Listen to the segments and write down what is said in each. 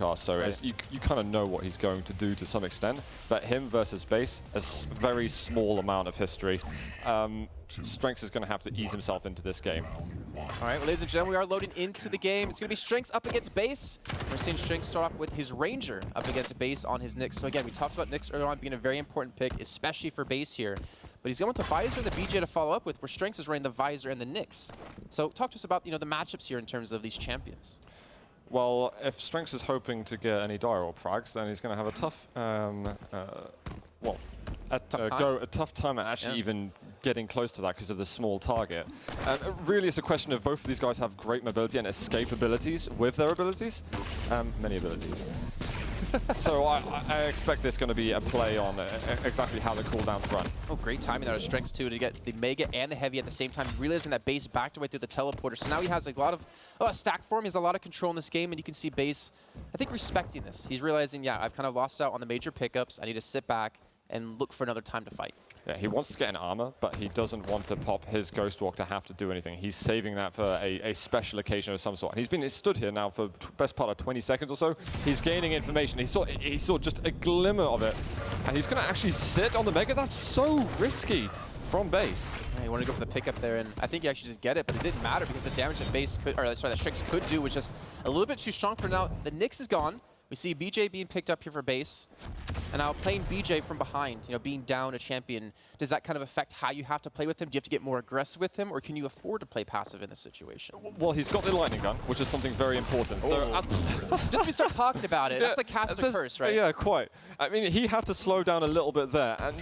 So right. you kind of know what he's going to do to some extent, but him versus BaSe, a very small amount of history. strenx is going to have to ease himself into this game. All right, well, ladies and gentlemen, we are loading into the game. It's going to be strenx up against BaSe. We're seeing strenx start off with his Ranger up against BaSe on his Nyx. So again, we talked about Nyx earlier on being a very important pick, especially for BaSe here. But he's going with the Visor and the BJ to follow up with, where strenx is running the Visor and the Nyx. So talk to us about the matchups here in terms of these champions. Well, if strenx is hoping to get any dire or frags, then he's going to have a tough, a tough time at actually even getting close to that because of the small target. Really, it's a question of both of these guys have great mobility and escape abilities with their abilities, many abilities. So I expect this going to be a play on exactly how the cooldowns run. Oh, great timing there of strenx too to get the Mega and the Heavy at the same time, realizing that BaSe backed away through the teleporter. So now he has a lot of stack form. He has a lot of control in this game, and you can see BaSe, I think, respecting this. He's realizing, yeah, I've kind of lost out on the major pickups. I need to sit back and look for another time to fight. Yeah, he wants to get an armor, but he doesn't want to pop his Ghost Walk to have to do anything. He's saving that for a special occasion of some sort. And he's been stood here now for best part of 20 seconds or so. He's gaining information. He saw just a glimmer of it. And he's going to actually sit on the Mega. That's so risky from BaSe. Yeah, he wanted to go for the pickup there, and I think he actually did get it, but it didn't matter because the damage that BaSe could, or sorry, that strenx could do was just a little bit too strong for now. The Nyx is gone. We see BJ being picked up here for BaSe. And now playing BJ from behind, being down a champion, does that kind of affect how you have to play with him? Do you have to get more aggressive with him, or can you afford to play passive in this situation? Well, he's got the lightning gun, which is something very important. So just we start talking about it, that's like cast a curse, right? Yeah, quite. I mean, he had to slow down a little bit there. And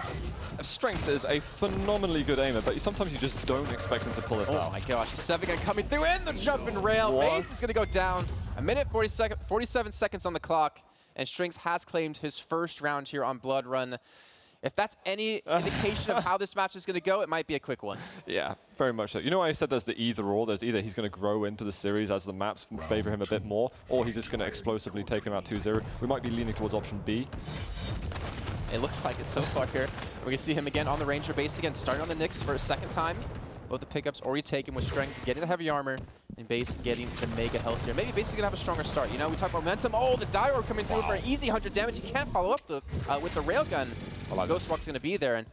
strenx is a phenomenally good aimer, but sometimes you just don't expect him to pull this out. Oh my gosh, the 7 gun coming through and the jumping rail. BaSe is going to go down. 1:47 seconds on the clock. And strenx has claimed his first round here on Blood Run. If that's any indication of how this match is going to go, it might be a quick one. Yeah, very much so. You know why I said there's the either-or? There's either he's going to grow into the series as the maps favor him a bit more, or he's just going to explosively take him out 2-0. We might be leaning towards option B. It looks like it so far here. We're going to see him again on the Ranger base again, starting on the Nyx for a second time. Both the pickups already taken with strenx, getting the heavy armor, and BaSe getting the Mega health here. Maybe BaSe is going to have a stronger start. We talk about momentum. Oh, the Dire coming through for an easy 100 damage. He can't follow up with the railgun. So Ghost Walk's going to be there. And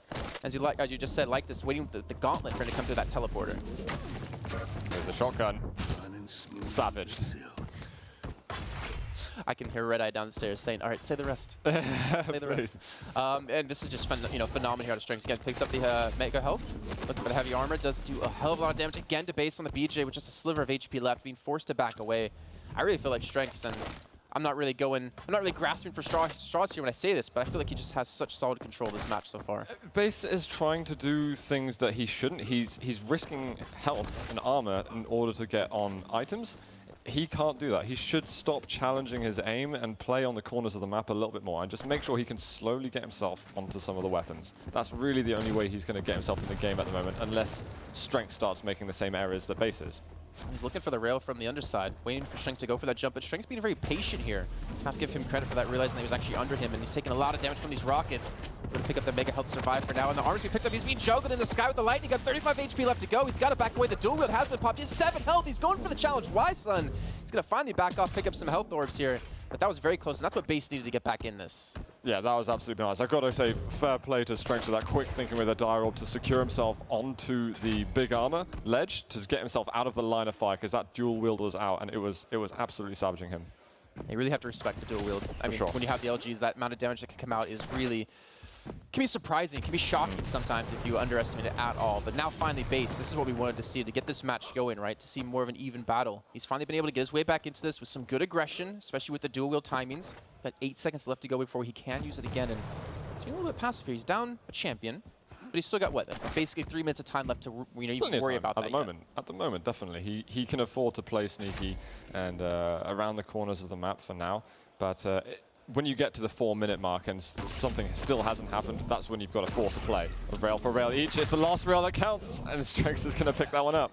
as you just said, like this, waiting with the gauntlet for him to come through that teleporter. There's the shotgun. Savage. I can hear Red Eye downstairs saying, all right, say the rest. Say the rest. And this is just phenomenal here out of strenx. Again, picks up the Mega health. Looking for the heavy armor. Does do a hell of a lot of damage again to BaSe on the BJ with just a sliver of HP left, being forced to back away. I really feel like strenx, and I'm not really grasping for straws here when I say this, but I feel like he just has such solid control of this match so far. BaSe is trying to do things that he shouldn't. He's risking health and armor in order to get on items. He can't do that. He should stop challenging his aim and play on the corners of the map a little bit more and just make sure he can slowly get himself onto some of the weapons. That's really the only way he's going to get himself in the game at the moment, unless strenx starts making the same errors that BaSe is. He's looking for the rail from the underside, waiting for strenx to go for that jump, but strenx being very patient here. I have to give him credit for that, realizing that he was actually under him, and he's taking a lot of damage from these rockets. Going to pick up the Mega health to survive for now, and the armor's being picked up. He's being juggled in the sky with the lightning. Got 35 HP left to go. He's got to back away. The dual wield has been popped. He has 7 health. He's going for the challenge. Why, son? He's going to finally back off, pick up some health orbs here. But that was very close, and that's what BaSe needed to get back in this. Yeah, that was absolutely nice. I've got to say, fair play to strenx with that quick thinking with a dire orb to secure himself onto the big armor ledge to get himself out of the line of fire, because that dual wield was out, and it was absolutely savaging him. You really have to respect the dual wield. I mean, when you have the LGs, that amount of damage that can come out is really... can be surprising, can be shocking sometimes if you underestimate it at all. But now finally BaSe, this is what we wanted to see, to get this match going, right? To see more of an even battle. He's finally been able to get his way back into this with some good aggression, especially with the dual wield timings. Got 8 seconds left to go before he can use it again. And it's been a little bit passive here. He's down a champion, but he's still got, what, basically 3 minutes of time left to even worry about that. At the moment, definitely. He can afford to play sneaky and around the corners of the map for now. But when you get to the 4-minute mark and something still hasn't happened, that's when you've got to force a play. A rail for rail each. It's the last rail that counts, and strenx is going to pick that one up.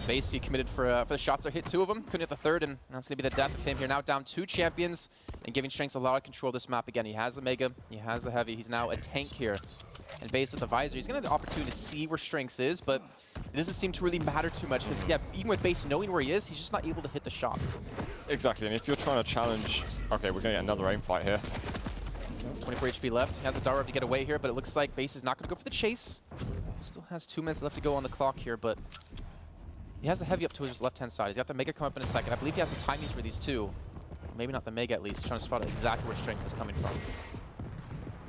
BaSe committed for the shots there, hit 2 of them, couldn't hit the 3rd, and that's going to be the death of him here. Now down 2 champions, and giving strenx a lot of control of this map again. He has the Mega, he has the Heavy, he's now a tank here. And BaSe with the Visor, he's going to have the opportunity to see where strenx is, but it doesn't seem to really matter too much, because yeah, even with BaSe knowing where he is, he's just not able to hit the shots. Exactly, and if you're trying to challenge... Okay, we're going to get another aim fight here. 24 HP left. He has a Darrow to get away here, but it looks like BaSe is not going to go for the chase. Still has 2 minutes left to go on the clock here, but he has the Heavy up to his left-hand side. He's got the Mega come up in a second. I believe he has the timings for these 2. Maybe not the Mega at least. Trying to spot exactly where strenx is coming from.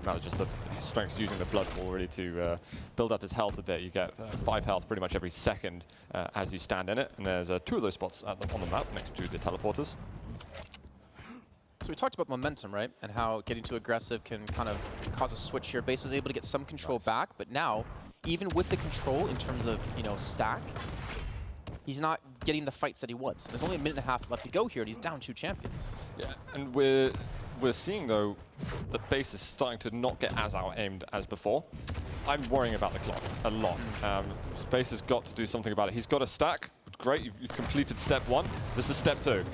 That was just the strenx using the Blood Ball really to build up his health a bit. You get 5 health pretty much every second as you stand in it, and there's 2 of those spots on the map next to the teleporters. So we talked about momentum, right? And how getting too aggressive can kind of cause a switch here. BaSe was able to get some control back, but now, even with the control in terms of, you know, stack, he's not getting the fights that he wants. There's only a minute and a half left to go here, and he's down 2 champions. Yeah, and we're seeing, though, that BaSe is starting to not get as out-aimed as before. I'm worrying about the clock a lot. BaSe has got to do something about it. He's got a stack. Great, you've completed step 1. This is step 2.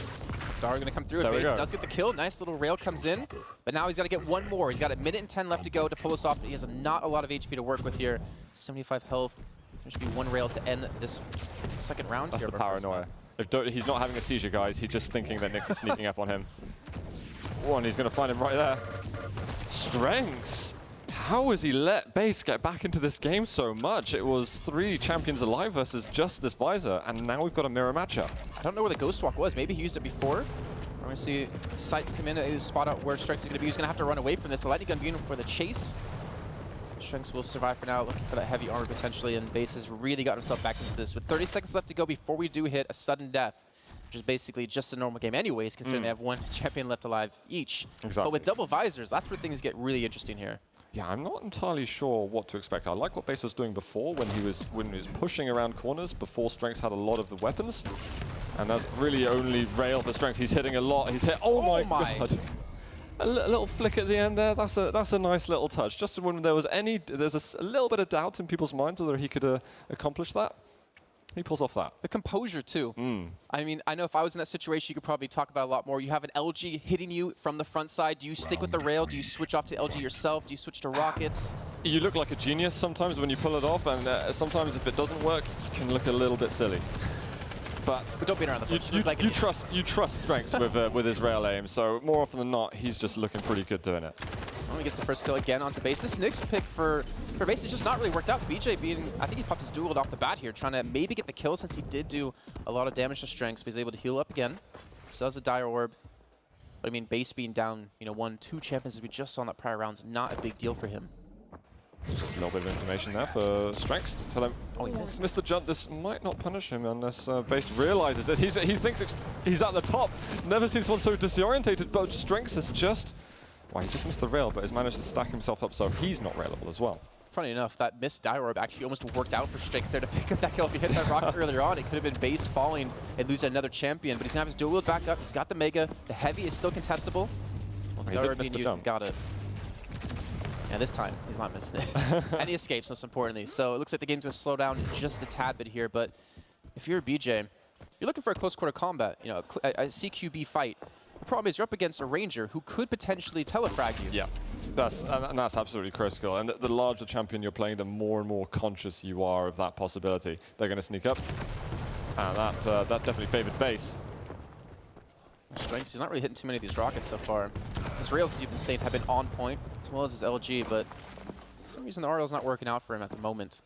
Darrow going to come through, and BaSe does get the kill. Nice little rail comes in, but now he's got to get 1 more. He's got a minute and 10 left to go to pull us off. He has not a lot of HP to work with here. 75 health. There should be 1 rail to end this second round. That's here. The paranoia. He's not having a seizure, guys. He's just thinking that Nyx is sneaking up on him. And he's going to find him right there. strenx! How has he let BaSe get back into this game so much? It was 3 champions alive versus just this Visor, and now we've got a mirror matchup. I don't know where the Ghost Walk was. Maybe he used it before. We're going to see sights come in, spot out where strenx is going to be. He's going to have to run away from this. The Lightning Gun being for the chase. strenx will survive for now, looking for that heavy armor potentially, and BaSe has really got himself back into this. With 30 seconds left to go before we do hit a sudden death, which is basically just a normal game anyways, considering they have 1 champion left alive each. Exactly. But with double Visors, that's where things get really interesting here. Yeah, I'm not entirely sure what to expect. I like what BaSe was doing before when he was pushing around corners before strenx had a lot of the weapons. And that's really only rail for strenx. He's hitting a lot. He's hit. Oh my god. A little flick at the end there. That's a nice little touch. Just when there's a little bit of doubt in people's minds whether he could accomplish that. He pulls off that. The composure, too. I mean, I know if I was in that situation, you could probably talk about it a lot more. You have an LG hitting you from the front side. Do you stick with the rail? Do you switch off to LG yourself? Do you switch to rockets? You look like a genius sometimes when you pull it off, and sometimes if it doesn't work, you can look a little bit silly. But don't beat around the bush. You trust strenx with his rail aim, so more often than not, he's just looking pretty good doing it. Well, he gets the first kill again onto BaSe. This Nyx pick for BaSe is just not really worked out. BJ being, I think he popped his dual off the bat here, trying to maybe get the kill since he did do a lot of damage to strenx, but he's able to heal up again. Still has a Dire Orb. But I mean, BaSe being down, 1, 2 champions as we just saw in that prior round is not a big deal for him. Just a little bit of information there for strenx to tell him, oh, he missed. Mr. Junt, this might not punish him unless BaSe realizes this. He thinks he's at the top. Never seen someone so disorientated, but strenx has just... Well, he just missed the rail, but has managed to stack himself up so he's not railable as well. Funny enough, that missed Dire Orb actually almost worked out for strenx there to pick up that kill. If he hit that rocket earlier on, it could have been BaSe falling and losing another champion, but he's going to have his dual wield back up. He's got the Mega. The Heavy is still contestable. Well, the Dire Orb being used, he's got it. Yeah, this time, he's not missing it. And he escapes, most importantly. So it looks like the game's going to slow down just a tad bit here, but if you're a BJ, you're looking for a close quarter combat, a CQB fight. The problem is you're up against a Ranger who could potentially telefrag you. Yeah, that's absolutely critical. And the larger champion you're playing, the more and more conscious you are of that possibility. They're going to sneak up, and that definitely favored BaSe. strenx, he's not really hitting too many of these rockets so far. His rails, as you've been saying, have been on point, as well as his LG, but for some reason the RL's not working out for him at the moment.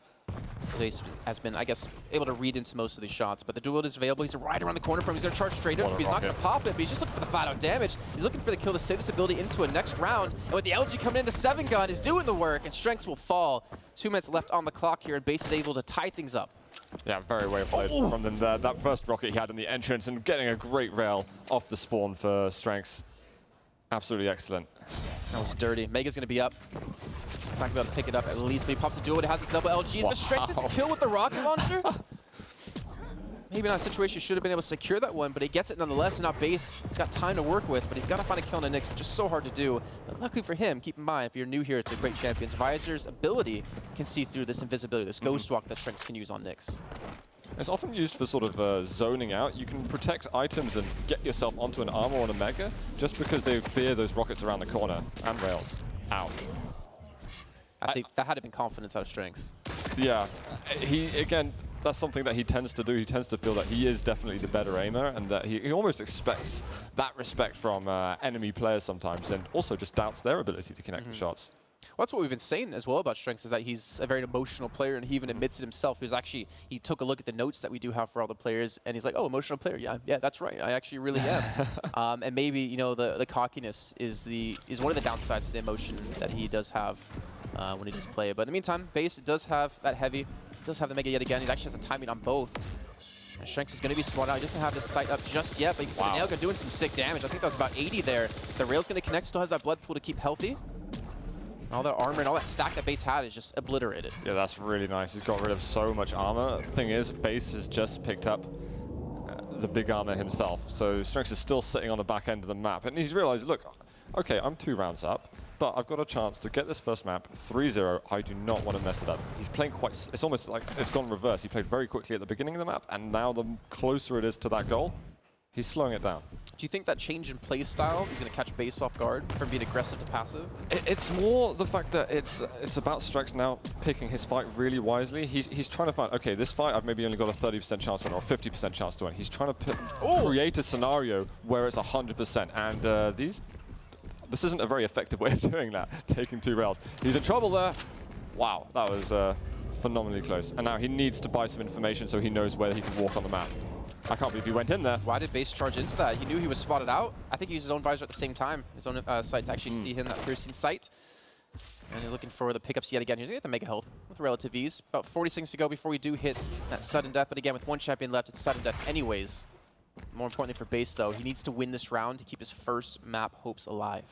So he has been, I guess, able to read into most of these shots, but the dual is available. He's right around the corner from him. He's going to charge straight up. He's not going to pop it, but he's just looking for the flat-out damage. He's looking for the kill to save this ability into a next round, and with the LG coming in, the 7-gun is doing the work, and strenx will fall. 2 minutes left on the clock here, and BaSe is able to tie things up. Yeah, very well played from them there. That first rocket he had in the entrance and getting a great rail off the spawn for strenx. Absolutely excellent. That was dirty. Mega's going to be up. He's not going to be able to pick it up at least, but he pops a duel. It has a double LGs, but strenx is the kill with the rocket launcher. Maybe not a situation he should have been able to secure that one, but he gets it nonetheless, and now BaSe, he's got time to work with, but he's got to find a kill on the Nyx, which is so hard to do. But luckily for him, keep in mind, if you're new here to Great Champions, Visor's ability can see through this invisibility, this Ghost Walk that strenx can use on Nyx. It's often used for sort of zoning out. You can protect items and get yourself onto an armor on a mega just because they fear those rockets around the corner and rails. Ouch. I think that had to have been confidence out of strenx. Yeah, again, that's something that he tends to do. He tends to feel that he is definitely the better aimer and that he almost expects that respect from enemy players sometimes and also just doubts their ability to connect the shots. Well, that's what we've been saying as well about strenx, is that he's a very emotional player, and he even admits it himself. He took a look at the notes that we do have for all the players, and he's like, oh, emotional player, yeah, that's right. I actually really am. And maybe, you know, the cockiness is one of the downsides to the emotion that he does have when he does play. But in the meantime, BaSe does have that heavy, does have the mega yet again. He actually has the timing on both. And strenx is going to be smart out. He doesn't have his sight up just yet, but you can see the nail gun doing some sick damage. I think that was about 80 there. The rail's going to connect, still has that blood pool to keep healthy. All that armor and all that stack that BaSe had is just obliterated. Yeah, that's really nice. He's got rid of so much armor. The thing is, BaSe has just picked up the big armor himself. So strenx is still sitting on the back end of the map. And he's realized, look, okay, I'm 2 rounds up, but I've got a chance to get this first map 3-0. I do not want to mess it up. He's playing it's almost like it's gone reverse. He played very quickly at the beginning of the map, and now the closer it is to that goal, he's slowing it down. Do you think that change in play style is going to catch BaSe off guard from being aggressive to passive? It's more the fact that it's about strenx now picking his fight really wisely. He's trying to find, okay, this fight I've maybe only got a 30% chance to win or a 50% chance to win. He's trying to create a scenario where it's 100%. And this isn't a very effective way of doing that, taking 2 rails. He's in trouble there. Wow, that was phenomenally close. And now he needs to buy some information so he knows where he can walk on the map. I can't believe he went in there. Why did BaSe charge into that? He knew he was spotted out. I think he used his own visor at the same time, his own sight to actually see him, that piercing sight. And you're looking for the pickups yet again. He's going to get the mega health with relative ease. About 40 seconds to go before we do hit that sudden death. But again, with 1 champion left, it's sudden death anyways. More importantly for BaSe, though, he needs to win this round to keep his first map hopes alive.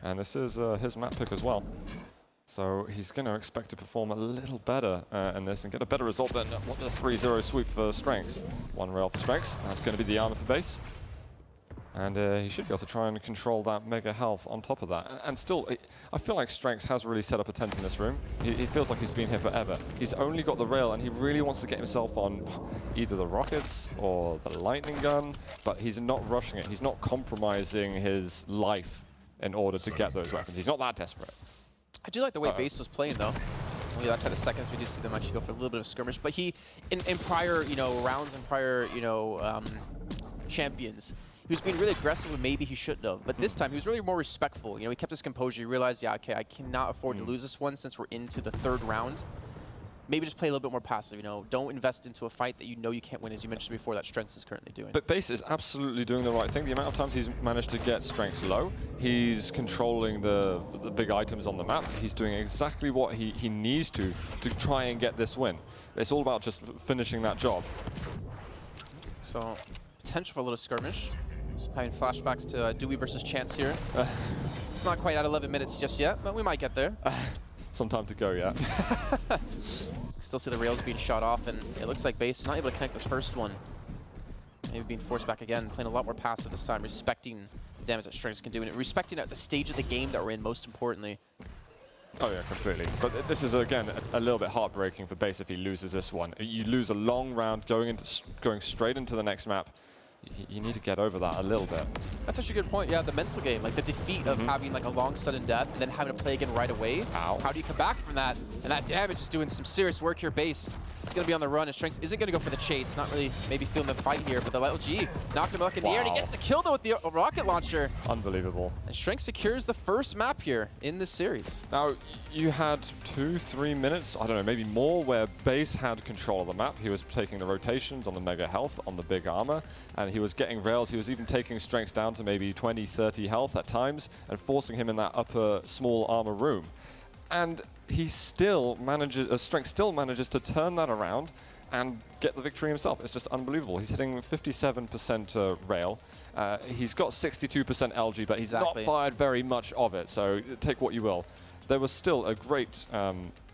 And this is his map pick as well. So he's going to expect to perform a little better in this and get a better result than what the 3-0 sweep for strenx. 1 rail for strenx. That's going to be the armor for BaSe. And he should be able to try and control that mega health on top of that. And still, I feel like strenx has really set up a tent in this room. He feels like he's been here forever. He's only got the rail, and he really wants to get himself on either the rockets or the lightning gun, but he's not rushing it. He's not compromising his life in order to get those weapons. He's not that desperate. I do like the way BaSe was playing, though. Only that 10 seconds, we do see them actually go for a little bit of skirmish. But he, in prior, rounds and prior, champions, he was being really aggressive when maybe he shouldn't have. But this time, he was really more respectful. He kept his composure. He realized, yeah, okay, I cannot afford to lose this one since we're into the 3rd round. Maybe just play a little bit more passive, Don't invest into a fight that you can't win, as you mentioned before, that strenx is currently doing. But BaSe is absolutely doing the right thing. The amount of times he's managed to get strenx low, he's controlling the big items on the map. He's doing exactly what he needs to try and get this win. It's all about just finishing that job. So, potential for a little skirmish. Having flashbacks to Dewey versus Chance here. Not quite at 11 minutes just yet, but we might get there. Some time to go, yeah. Still see the rails being shot off, and it looks like BaSe is not able to connect this first one. Maybe being forced back again, playing a lot more passive this time, respecting the damage that strenx can do, and respecting at the stage of the game that we're in, most importantly. Oh yeah, completely. But this is, again, a little bit heartbreaking for BaSe if he loses this one. You lose a long round going straight into the next map. You need to get over that a little bit. That's actually a good point. Yeah, the mental game, like the defeat of having like a long sudden death and then having to play again right away. Ow. How do you come back from that? And that damage is doing some serious work here. BaSe is going to be on the run, and strenx isn't going to go for the chase. Not really maybe feeling the fight here, but the LG knocked him up in the air, and he gets the kill though with the rocket launcher. Unbelievable. And strenx secures the first map here in this series. Now, you had 2-3 minutes, I don't know, maybe more, where BaSe had control of the map. He was taking the rotations on the mega health, on the big armor, and he was getting rails. He was even taking strenx down to maybe 20-30 health at times and forcing him in that upper small armor room. And he still manages, strenx still manages to turn that around and get the victory himself. It's just unbelievable. He's hitting 57% rail. He's got 62% LG, but he's not fired very much of it, so take what you will. There was still a great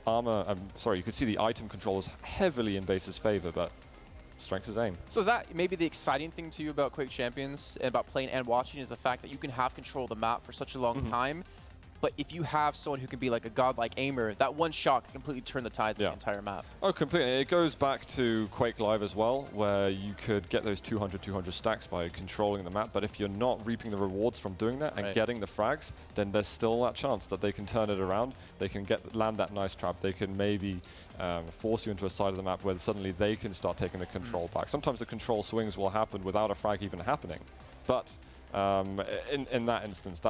armor, you could see the item controls heavily in BaSe's favor, but strenx his aim. So is that maybe the exciting thing to you about Quake Champions and about playing and watching, is the fact that you can have control of the map for such a long time But if you have someone who can be like a godlike aimer, that one shot can completely turn the tides of the entire map. Oh, completely. It goes back to Quake Live as well, where you could get those 200 stacks by controlling the map. But if you're not reaping the rewards from doing that and getting the frags, then there's still that chance that they can turn it around. They can land that nice trap. They can maybe force you into a side of the map where suddenly they can start taking the control back. Sometimes the control swings will happen without a frag even happening. But in that instance,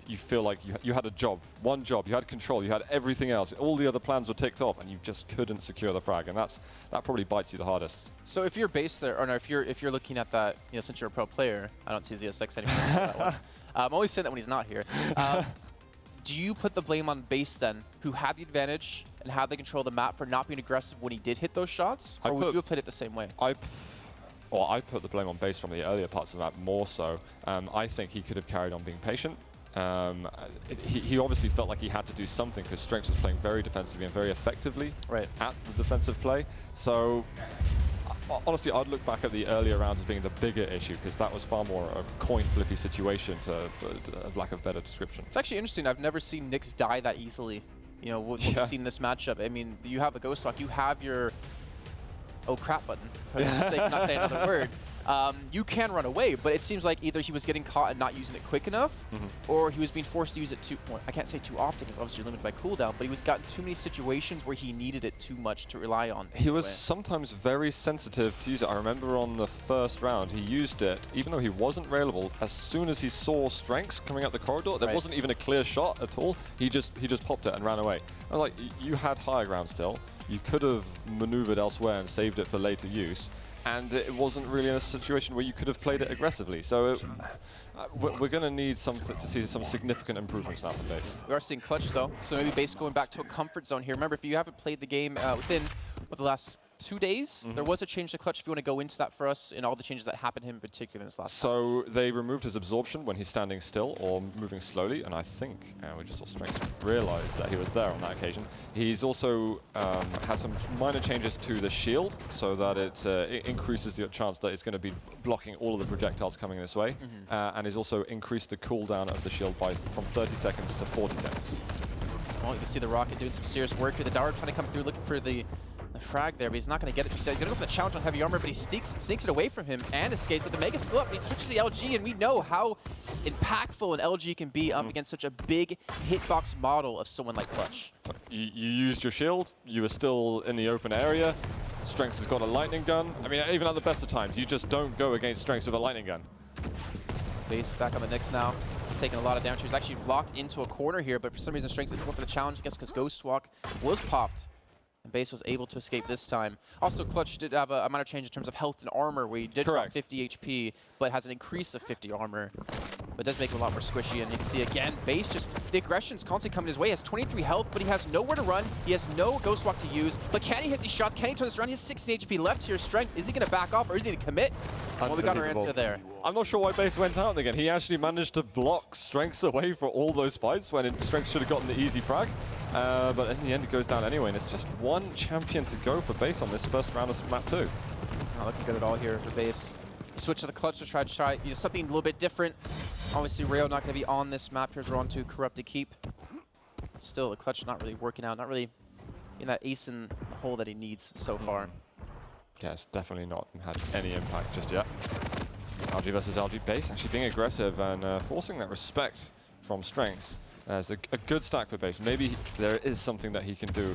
you feel like you had a job, one job, you had control, you had everything else, all the other plans were ticked off, and you just couldn't secure the frag, and that probably bites you the hardest. So if you're BaSe there, or no, if you're looking at that, since you're a pro player, I don't see ZSX anymore. That one. I'm always saying that when he's not here. Do you put the blame on BaSe then, who had the advantage and had the control of the map for not being aggressive when he did hit those shots, or would you have played it the same way? I put the blame on BaSe from the earlier parts of the map more so. I think he could have carried on being patient. He obviously felt like he had to do something because strenx was playing very defensively and very effectively at the defensive play. So honestly, I'd look back at the earlier rounds as being the bigger issue because that was far more a coin flippy situation, to lack of better description. It's actually interesting. I've never seen Nyx die that easily. What we've seen this matchup. I mean, you have a Ghost Walk, you have your oh crap button, for not saying another word. You can run away, but it seems like either he was getting caught and not using it quick enough, or he was being forced to use it well, I can't say too often because obviously you're limited by cooldown, but he was gotten too many situations where he needed it too much to rely on. He was sometimes very sensitive to use it. I remember on the first round, he used it, even though he wasn't railable, as soon as he saw strenx coming out the corridor, there wasn't even a clear shot at all. He just popped it and ran away. I was like, you had higher ground still. You could have maneuvered elsewhere and saved it for later use. And it wasn't really in a situation where you could have played it aggressively. So we're going to need to see some significant improvements now from BaSe. We are seeing Clutch though, so maybe BaSe going back to a comfort zone here. Remember, if you haven't played the game within the last 2 days, there was a change to Clutch. If you want to go into that for us and all the changes that happened to him in particular in this last So they removed his absorption when he's standing still or moving slowly, and I think we just saw strenx realize that he was there on that occasion. He's also had some minor changes to the shield so that it increases the chance that it's going to be blocking all of the projectiles coming this way, and he's also increased the cooldown of the shield from 30 seconds to 40 seconds. Well, you can see the Rocket doing some serious work here. The Dower trying to come through looking for the frag there, but he's not going to get it. He's going to go for the challenge on heavy armor, but he sneaks it away from him and escapes with the Mega's still up. But he switches the LG, and we know how impactful an LG can be up against such a big hitbox model of someone like Clutch. You used your shield. You were still in the open area. strenx has got a lightning gun. I mean, even at the best of times, you just don't go against strenx with a lightning gun. BaSe back on the Nyx now. He's taking a lot of damage. He's actually locked into a corner here, but for some reason strenx is going for the challenge, I guess because Ghost Walk was popped. And BaSe was able to escape this time. Also, Clutch did have a minor change in terms of health and armor, where he did drop 50 HP, but has an increase of 50 armor. But it does make him a lot more squishy, and you can see again, BaSe just, the aggression's constantly coming his way. He has 23 health, but he has nowhere to run. He has no Ghost Walk to use. But can he hit these shots? Can he turn this around? He has 16 HP left here. strenx, is he going to back off, or is he going to commit? Well, we got our answer there. I'm not sure why BaSe went down again. He actually managed to block strenx away for all those fights when strenx should have gotten the easy frag. But in the end, it goes down anyway, and it's just one champion to go for BaSe on this first round of map 2. Not looking good at all here for BaSe. Switch to the Clutch to try something a little bit different. Obviously, Rayo not going to be on this map. Here's we're on to Corrupted Keep. Still, the Clutch not really working out, not really in that ace in the hole that he needs so far. Yeah, it's definitely not had any impact just yet. LG versus LG. BaSe actually being aggressive and forcing that respect from strenx. It's a good stack for BaSe. Maybe there is something that he can do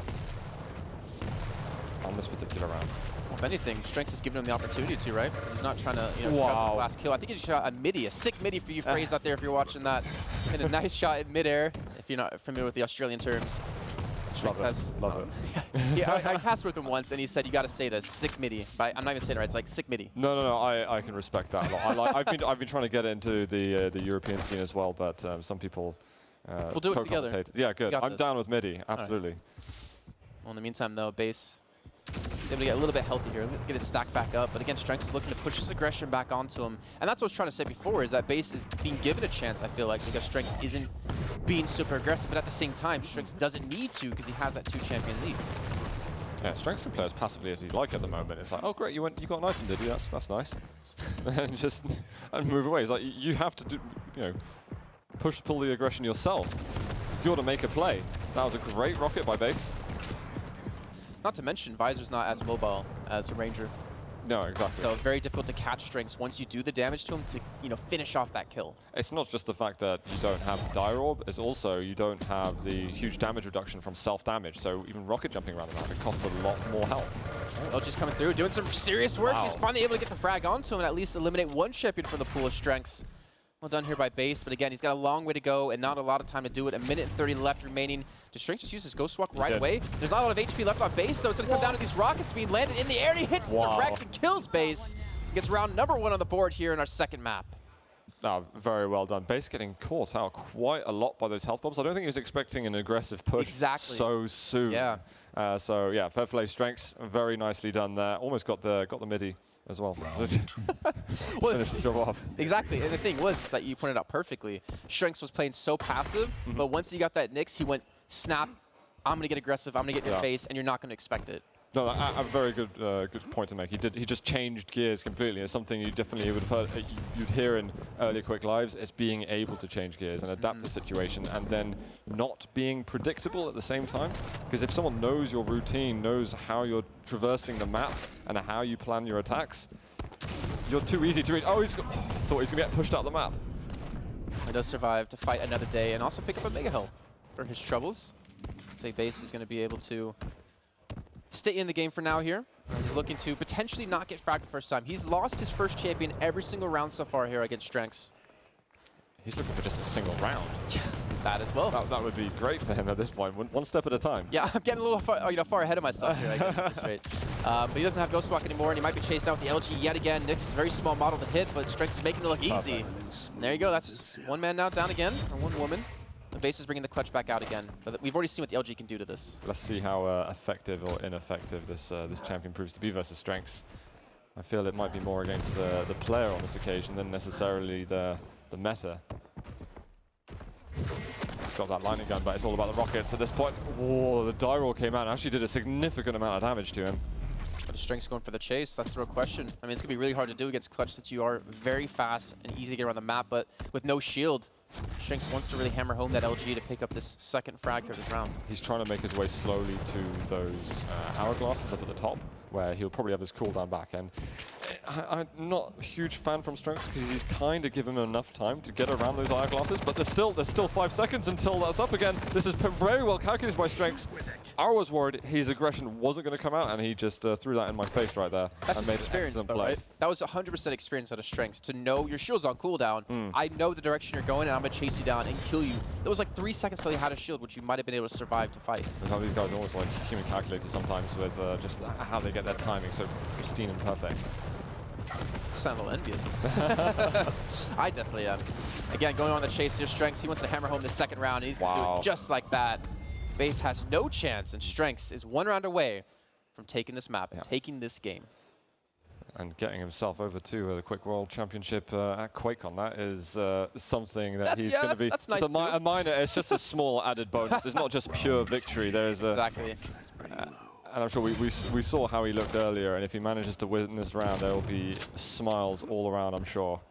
on this particular round. Well, if anything, strenx has given him the opportunity to, right? Because he's not trying to, shove this last kill. I think he shot a midi, a sick midi for you phrase out there if you're watching that. And a nice shot in midair, if you're not familiar with the Australian terms. Love it. Yeah, I passed with him once, and he said, "You got to say this, sick midi." But I'm not even saying it right. It's like sick midi. No. I can respect that a lot. I've been trying to get into the European scene as well, but some people. We'll do it together. Yeah, good. I'm down with midi. Absolutely. Right. Well, in the meantime, though, BaSe able to get a little bit healthy here, get his stack back up. But again, strenx is looking to push his aggression back onto him. And that's what I was trying to say before, is that BaSe is being given a chance, I feel like, because strenx isn't being super aggressive. But at the same time, strenx doesn't need to because he has that 2-champion lead. Yeah, strenx can play as passively as you like at the moment. It's like, oh, great, you got an item, did you? That's nice. and move away. It's like, you have to do, pull the aggression yourself. got to make a play. That was a great rocket by BaSe. Not to mention, Visor's not as mobile as a Ranger. No, exactly. So very difficult to catch strenx once you do the damage to him to, finish off that kill. It's not just the fact that you don't have Dire Orb, it's also you don't have the huge damage reduction from self-damage. So even rocket jumping around the map, it costs a lot more health. LG's coming through, doing some serious work. Wow. He's finally able to get the frag onto him and at least eliminate one champion from the pool of strenx. Well done here by BaSe, but again, he's got a long way to go and not a lot of time to do it. 1:30 left remaining. Does strenx just use his Ghost Walk right away? There's not a lot of HP left on BaSe, so it's going to come down to these rockets being landed in the air, and he hits direct and kills BaSe. He gets round number 1 on the board here in our second map. No, very well done. BaSe getting caught out quite a lot by those health bombs. I don't think he was expecting an aggressive push so soon. Yeah. So yeah, fair play, strenx. Very nicely done there. Almost got the midi as well. Finish the job off. Exactly, and the thing was that you pointed out perfectly. strenx was playing so passive, but once he got that Nyx, he went, snap, I'm going to get aggressive, I'm going to get in your face, and you're not going to expect it. No, a very good point to make. He just changed gears completely. It's something you definitely would have heard, you'd hear in early Quake lives. It's being able to change gears and adapt the situation, and then not being predictable at the same time. Because if someone knows your routine, knows how you're traversing the map and how you plan your attacks, you're too easy to read. Oh, thought he's gonna get pushed out the map. He does survive to fight another day and also pick up a Mega Health for his troubles. Say BaSe is going to be able to stay in the game for now here, as he's looking to potentially not get fragged the first time. He's lost his first champion every single round so far here against strenx. He's looking for just a single round. That as well. That would be great for him at this point, one step at a time. Yeah, I'm getting a little far ahead of myself here, I guess, at this rate. But he doesn't have Ghost Walk anymore, and he might be chased out with the LG yet again. Nyx is a very small model to hit, but strenx is making it look easy. And there you go, that's one man now down again, or one woman. The BaSe is bringing the clutch back out again. But we've already seen what the LG can do to this. Let's see how effective or ineffective this champion proves to be versus strenx. I feel it might be more against the player on this occasion than necessarily the meta. Got that lightning gun, but it's all about the rockets at this point. Whoa, the Dire Orb came out and actually did a significant amount of damage to him. But strenx going for the chase, that's the real question. I mean, it's going to be really hard to do against clutch since you are very fast and easy to get around the map, but with no shield, strenx wants to really hammer home that LG to pick up this second frag here this round. He's trying to make his way slowly to those hourglasses up at the top, where he'll probably have his cooldown back. And I'm not a huge fan from strenx because he's kind of given him enough time to get around those hourglasses, but there's still 5 seconds until that's up again. This is very well calculated by strenx. I was worried his aggression wasn't going to come out, and he just threw that in my face right there. That's and just made experience, an though, play. right? That was 100% experience out of strenx to know your shield's on cooldown. I know the direction you're going, and I'm going to chase you down and kill you. There was like 3 seconds till you had a shield, which you might have been able to survive to fight. That's how these guys are almost like human calculators sometimes with just how they get their timing so pristine and perfect. Sound a little envious. I definitely am. Again, going on the chase here, strenx, he wants to hammer home the second round, and he's going to do it just like that. BaSe has no chance, and strenx is 1 round away from taking this map and taking this game. And getting himself over to the Quake World Championship at QuakeCon, that is something that he's going to be. That's nice a minor. It's just a small added bonus. It's not just pure victory. There's exactly. And I'm sure we saw how he looked earlier, and if he manages to win this round, there will be smiles all around, I'm sure.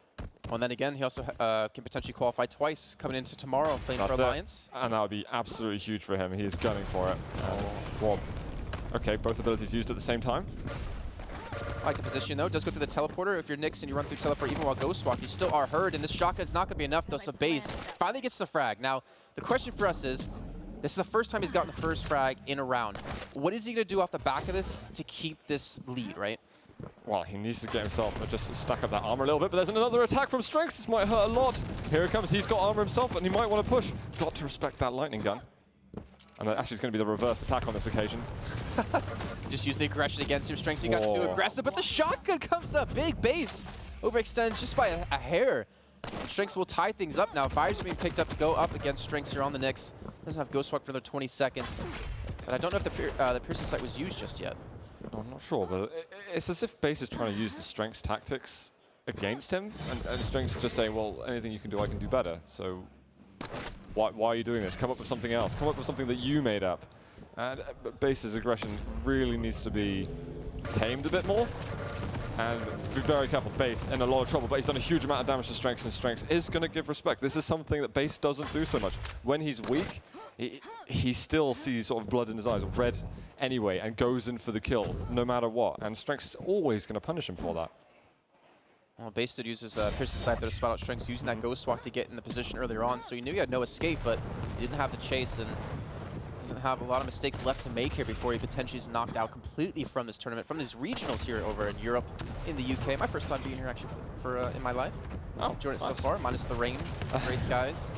Well, and then again, he also can potentially qualify twice coming into tomorrow playing for Alliance. And that would be absolutely huge for him. He is gunning for it. Well, okay, both abilities used at the same time. I like the position, though. Does go through the teleporter. If you're Nyx and you run through teleport even while Ghost Walk, you still are heard, and this shotgun's not going to be enough, though, so BaSe finally gets the frag. Now, the question for us is, this is the first time he's gotten the first frag in a round. What is he going to do off the back of this to keep this lead, right? Well, he needs to get himself, just stack up that armor a little bit, but there's another attack from strenx. This might hurt a lot. Here it comes. He's got armor himself, and he might want to push. Got to respect that lightning gun. And that actually is going to be the reverse attack on this occasion. Just use the aggression against him. strenx, you got too aggressive, but the shotgun comes up. Big BaSe overextends just by a hair. strenx will tie things up now. Fires are being picked up to go up against strenx here on the Nyx. Doesn't have Ghost Walk for another 20 seconds. But I don't know if the piercing sight was used just yet. I'm not sure, but it's as if BaSe is trying to use the strenx tactics against him, and strenx is just saying, well, anything you can do, I can do better. So why are you doing this? Come up with something else. Come up with something that you made up. And BaSe's aggression really needs to be tamed a bit more. And be very careful. BaSe in a lot of trouble, but he's done a huge amount of damage to strenx, and strenx is going to give respect. This is something that BaSe doesn't do so much. When he's weak, he still sees sort of blood in his eyes, red anyway, and goes in for the kill no matter what. And strenx is always going to punish him for that. Well, BaSe did use his Piercing Scythe there to spot out strenx, using that Ghost Walk to get in the position earlier on, so he knew he had no escape, but he didn't have the chase, and doesn't have a lot of mistakes left to make here before he potentially is knocked out completely from this tournament, from these regionals here over in Europe, in the UK. My first time being here actually for in my life. Oh, enjoying it nice. so far, minus the rain, gray skies.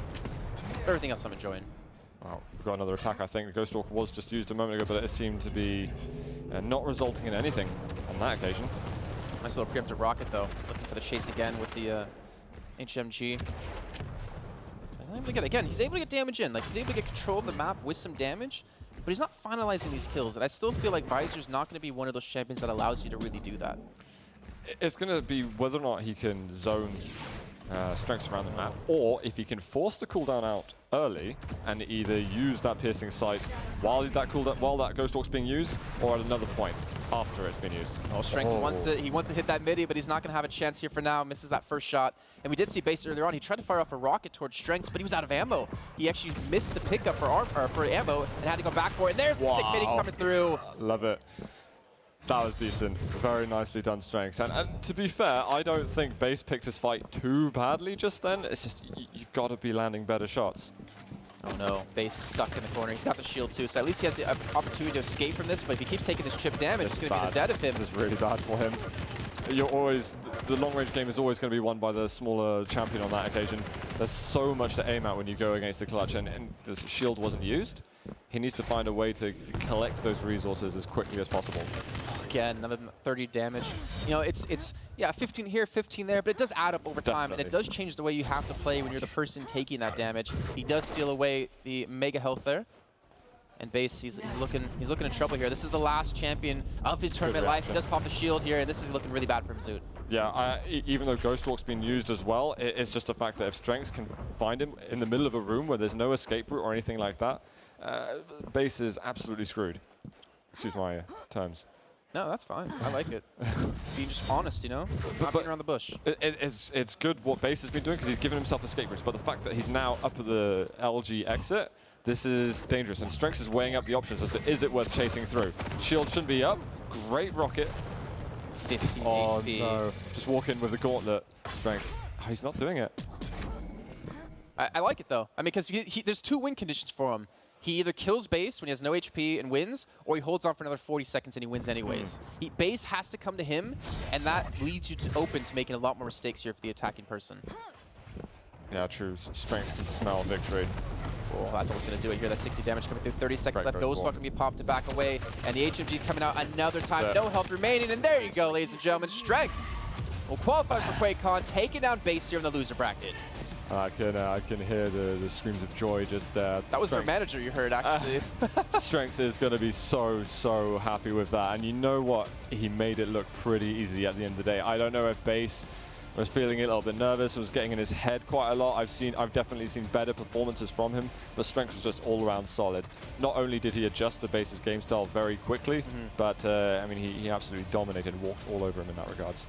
Everything else I'm enjoying. Well, we've got another attack. I think the Ghost Walk was just used a moment ago, but it seemed to be not resulting in anything on that occasion. Nice little preemptive rocket though, looking for the chase again with the HMG. He's able to get, again, he's able to get damage in. Like, he's able to get control of the map with some damage, but he's not finalizing these kills. And I still feel like Visor's not going to be one of those champions that allows you to really do that. It's going to be whether or not he can zone strenx around the map, or if he can force the cooldown out early and either use that piercing sight while that Ghost Walk's being used, or at another point after it's been used. Oh, strenx wants it. He wants to hit that midi, but he's not going to have a chance here for now. Misses that first shot. And we did see BaSe earlier on. He tried to fire off a rocket towards strenx, but he was out of ammo. He actually missed the pickup for ammo and had to go back for it. And there's the sick midi coming through. Love it. That was decent. Very nicely done, strenx. And to be fair, I don't think BaSe picked his fight too badly just then. It's just, you've got to be landing better shots. Oh no, BaSe is stuck in the corner. He's got the shield too, so at least he has the opportunity to escape from this, but if he keeps taking this chip damage, it's going to be the death of him. This is really bad for him. The long-range game is always going to be won by the smaller champion on that occasion. There's so much to aim at when you go against the clutch, and the shield wasn't used. He needs to find a way to collect those resources as quickly as possible. Again, another 30 damage. You know, it's yeah, 15 here, 15 there, but it does add up over time, and it does change the way you have to play when you're the person taking that damage. He does steal away the mega health there. And BaSe, he's looking in trouble here. This is the last champion of his tournament life. He does pop the shield here, and this is looking really bad for him, Zoot. Yeah, even though Ghost Walk's been used as well, it's just the fact that if strenx can find him in the middle of a room where there's no escape route or anything like that, BaSe is absolutely screwed. Excuse my terms. No, that's fine. I like it. Being just honest, you know? Not beating around the bush. It's good what BaSe has been doing because he's given himself escape routes, but the fact that he's now up at the LG exit, this is dangerous, and strenx is weighing up the options as to is it worth chasing through. Shield shouldn't be up. Great rocket. 15 oh, HP. No. Just walk in with the gauntlet. strenx. Oh, he's not doing it. I like it, though. I mean, because there's two win conditions for him. He either kills BaSe when he has no HP and wins, or he holds on for another 40 seconds and he wins anyways. BaSe has to come to him, and that leads you to open to making a lot more mistakes here for the attacking person. Yeah, true. strenx can smell victory. Oh, that's almost going to do it here. That 60 damage coming through. 30 seconds left. Ghost Walk can be popped to back away. And the HMG coming out another time. No health remaining. And there you go, ladies and gentlemen. strenx will qualify for QuakeCon, taking down BaSe here in the loser bracket. I can hear the screams of joy just there. That was their manager you heard, actually. strenx is going to be so happy with that. And you know what? He made it look pretty easy at the end of the day. I don't know if BaSe was feeling a little bit nervous, was getting in his head quite a lot. I've definitely seen better performances from him, but strenx was just all around solid. Not only did he adjust to BaSe's game style very quickly, but I mean, he absolutely dominated and walked all over him in that regards.